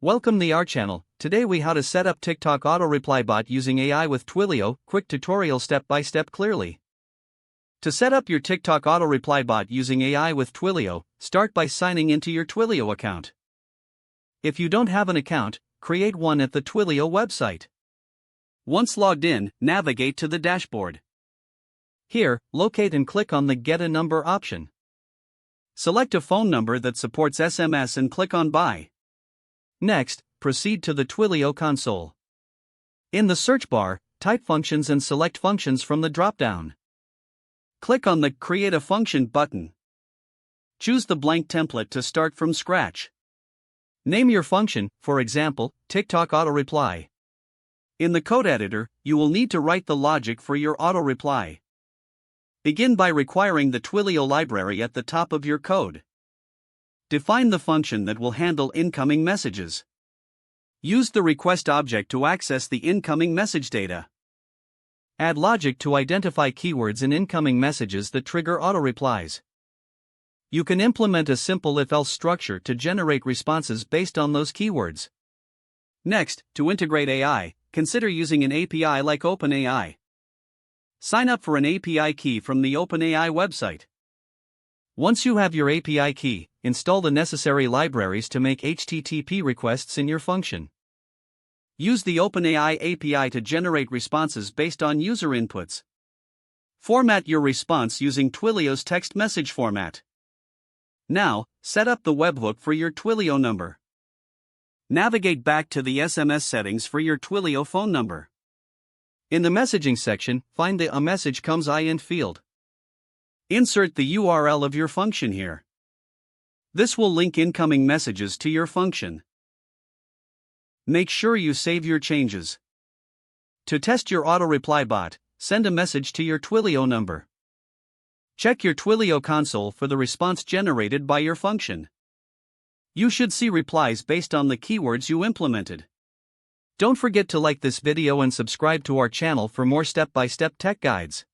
Welcome to our channel. Today we how to set up TikTok auto reply bot using AI with Twilio. Quick tutorial step by step clearly. To set up your TikTok auto reply bot using AI with Twilio, start by signing into your Twilio account. If you don't have an account, create one at the Twilio website. Once logged in, navigate to the dashboard. Here, locate and click on the Get a Number option. Select a phone number that supports SMS and click on Buy. Next, proceed to the Twilio console. In the search bar, type functions and select functions from the drop-down. Click on the Create a Function button. Choose the blank template to start from scratch. Name your function, for example, TikTok auto reply. In the code editor, you will need to write the logic for your auto reply. Begin by requiring the Twilio library at the top of your code. Define the function that will handle incoming messages. Use the request object to access the incoming message data. Add logic to identify keywords in incoming messages that trigger auto replies. You can implement a simple if-else structure to generate responses based on those keywords. Next, to integrate AI, consider using an API like OpenAI. Sign up for an API key from the OpenAI website. Once you have your API key, install the necessary libraries to make HTTP requests in your function. Use the OpenAI API to generate responses based on user inputs. Format your response using Twilio's text message format. Now, set up the webhook for your Twilio number. Navigate back to the SMS settings for your Twilio phone number. In the messaging section, find the A Message Comes In field. Insert the URL of your function here. This will link incoming messages to your function. Make sure you save your changes. To test your auto reply bot, send a message to your Twilio number. Check your Twilio console for the response generated by your function. You should see replies based on the keywords you implemented. Don't forget to like this video and subscribe to our channel for more step-by-step tech guides.